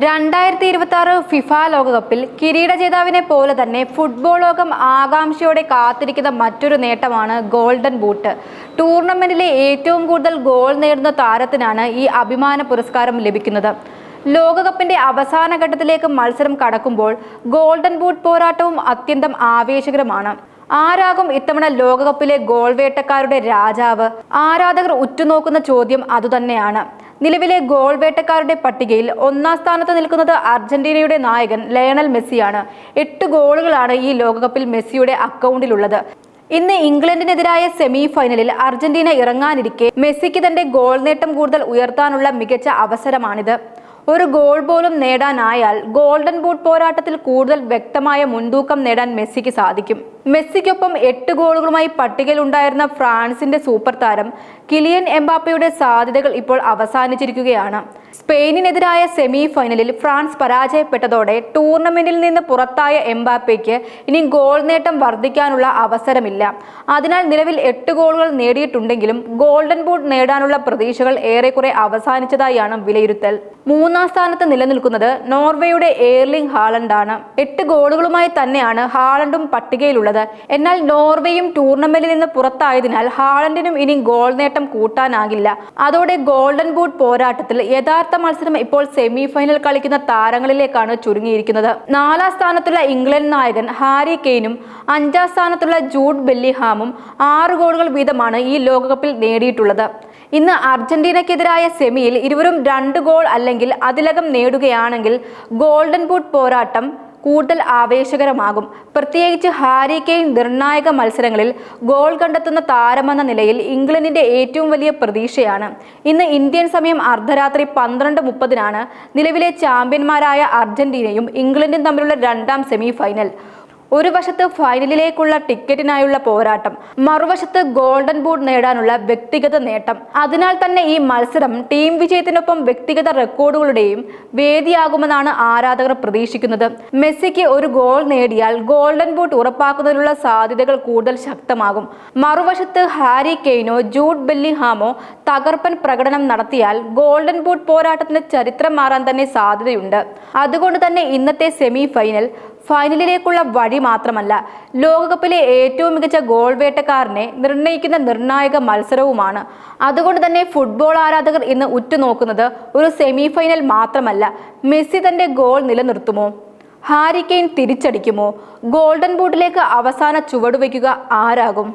2026 FIFA ലോകകപ്പിൽ കിരീട ജേതാവിനെ പോലെ തന്നെ ഫുട്ബോൾ ലോകം ആകാംക്ഷയോടെ കാത്തിരിക്കുന്ന മറ്റൊരു നേട്ടമാണ് ഗോൾഡൻ ബൂട്ട്. ടൂർണമെന്റിലെ ഏറ്റവും കൂടുതൽ ഗോൾ നേടുന്ന താരത്തിനാണ് ഈ അഭിമാന പുരസ്കാരം ലഭിക്കുന്നത്. ലോകകപ്പിന്റെ അവസാന ഘട്ടത്തിലേക്ക് മത്സരം കടക്കുമ്പോൾ ഗോൾഡൻ ബൂട്ട് പോരാട്ടവും അത്യന്തം ആവേശകരമാണ്. ആരാകും ഇത്തവണ ലോകകപ്പിലെ ഗോൾ വേട്ടക്കാരുടെ രാജാവ്? ആരാധകർ ഉറ്റുനോക്കുന്ന ചോദ്യം അതുതന്നെയാണ്. നിലവിലെ ഗോൾ വേട്ടക്കാരുടെ പട്ടികയിൽ ഒന്നാം സ്ഥാനത്ത് നിൽക്കുന്നത് അർജന്റീനയുടെ നായകൻ ലയണൽ മെസ്സിയാണ്. 8 ഗോളുകളാണ് ഈ ലോകകപ്പിൽ മെസ്സിയുടെ അക്കൗണ്ടിലുള്ളത്. ഇന്ന് ഇംഗ്ലണ്ടിനെതിരായ സെമി ഫൈനലിൽ അർജന്റീന ഇറങ്ങാനിരിക്കെ മെസ്സിക്ക് തന്റെ ഗോൾ നേട്ടം കൂടുതൽ ഉയർത്താനുള്ള മികച്ച അവസരമാണിത്. ഒരു ഗോൾ പോലും നേടാനായാൽ ഗോൾഡൻ ബൂട്ട് പോരാട്ടത്തിൽ കൂടുതൽ വ്യക്തമായ മുൻതൂക്കം നേടാൻ മെസ്സിക്ക് സാധിക്കും. മെസ്സിക്കൊപ്പം 8 ഗോളുകളുമായി പട്ടികയിൽ ഉണ്ടായിരുന്ന ഫ്രാൻസിന്റെ സൂപ്പർ താരം കിലിയൻ എംബാപ്പയുടെ സാധ്യതകൾ ഇപ്പോൾ അവസാനിച്ചിരിക്കുകയാണ്. സ്പെയിനിനെതിരായ സെമി ഫൈനലിൽ ഫ്രാൻസ് പരാജയപ്പെട്ടതോടെ ടൂർണമെന്റിൽ നിന്ന് പുറത്തായ എംബാപ്പയ്ക്ക് ഇനി ഗോൾ നേട്ടം വർദ്ധിക്കാനുള്ള അവസരമില്ല. അതിനാൽ നിലവിൽ 8 ഗോളുകൾ നേടിയിട്ടുണ്ടെങ്കിലും ഗോൾഡൻ ബൂട്ട് നേടാനുള്ള പ്രതീക്ഷകൾ ഏറെക്കുറെ അവസാനിച്ചതായാണ് വിലയിരുത്തൽ. മൂന്നാം സ്ഥാനത്ത് നിലനിൽക്കുന്നത് നോർവേയുടെ എർലിംഗ് ഹാലണ്ടാണ്. 8 ഗോളുകളുമായി തന്നെയാണ് ഹാലണ്ടും പട്ടികയിലുള്ളത്. എന്നാൽ നോർവേയും ടൂർണമെന്റിൽ നിന്ന് പുറത്തായതിനാൽ ഹാലണ്ടിനും ഇനി ഗോൾ നേട്ടം കൂട്ടാനാകില്ല. അതോടെ ഗോൾഡൻ ബൂട്ട് പോരാട്ടത്തിൽ യഥാർത്ഥ മത്സരം ഇപ്പോൾ സെമി ഫൈനൽ കളിക്കുന്ന താരങ്ങളിലേക്കാണ് ചുരുങ്ങിയിരിക്കുന്നത്. 4ാം സ്ഥാനത്തുള്ള ഇംഗ്ലണ്ട് നായകൻ ഹാരി കെയ്നും 5ാം സ്ഥാനത്തുള്ള ജൂഡ് ബെല്ലിഹാമും 6 ഗോളുകൾ വീതമാണ് ഈ ലോകകപ്പിൽ നേടിയിട്ടുള്ളത്. ഇന്ന് അർജന്റീനയ്ക്കെതിരായ സെമിയിൽ ഇരുവരും 2 ഗോൾ അല്ലെങ്കിൽ അതിലകം നേടുകയാണെങ്കിൽ ഗോൾഡൻ ബൂട്ട് പോരാട്ടം കൂടുതൽ ആവേശകരമാകും. പ്രത്യേകിച്ച് ഹാരി കെയ്ൻ നിർണായക മത്സരങ്ങളിൽ ഗോൾ കണ്ടെത്തുന്ന താരമെന്ന നിലയിൽ ഇംഗ്ലണ്ടിന്റെ ഏറ്റവും വലിയ പ്രതീക്ഷയാണ്. ഇന്ന് ഇന്ത്യൻ സമയം അർദ്ധരാത്രി 12:30 നിലവിലെ ചാമ്പ്യന്മാരായ അർജന്റീനയും ഇംഗ്ലണ്ടും തമ്മിലുള്ള 2ാം സെമി ഫൈനൽ. ഒരു വശത്ത് ഫൈനലിലേക്കുള്ള ടിക്കറ്റിനായുള്ള പോരാട്ടം, മറുവശത്ത് ഗോൾഡൻ ബൂട്ട് നേടാനുള്ള വ്യക്തിഗത നേട്ടം. അതിനാൽ തന്നെ ഈ മത്സരം ടീം വിജയത്തിനൊപ്പം വ്യക്തിഗത റെക്കോർഡുകളുടെയും വേദിയാകുമെന്നാണ് ആരാധകർ പ്രതീക്ഷിക്കുന്നത്. മെസ്സിക്ക് ഒരു ഗോൾ നേടിയാൽ ഗോൾഡൻ ബൂട്ട് ഉറപ്പാക്കുന്നതിനുള്ള സാധ്യതകൾ കൂടുതൽ ശക്തമാകും. മറുവശത്ത് ഹാരി കെയ്നോ ജൂഡ് ബെല്ലിഹാമോ തകർപ്പൻ പ്രകടനം നടത്തിയാൽ ഗോൾഡൻ ബൂട്ട് പോരാട്ടത്തിന്റെ ചരിത്രം മാറാൻ തന്നെ സാധ്യതയുണ്ട്. അതുകൊണ്ട് തന്നെ ഇന്നത്തെ സെമി ഫൈനലിലേക്കുള്ള വഴി മാത്രമല്ല, ലോകകപ്പിലെ ഏറ്റവും മികച്ച ഗോൾ വേട്ടക്കാരനെ നിർണയിക്കുന്ന നിർണായക മത്സരവുമാണ്. അതുകൊണ്ട് തന്നെ ഫുട്ബോൾ ആരാധകർ ഇന്ന് ഉറ്റുനോക്കുന്നത് ഒരു സെമി ഫൈനൽ മാത്രമല്ല, മെസ്സി തന്റെ ഗോൾ നിലനിർത്തുമോ, ഹാരി കെയ്ൻ തിരിച്ചടിക്കുമോ, ഗോൾഡൻ ബൂട്ടിലേക്ക് അവസാന ചുവടുവയ്ക്കുക ആരാകും?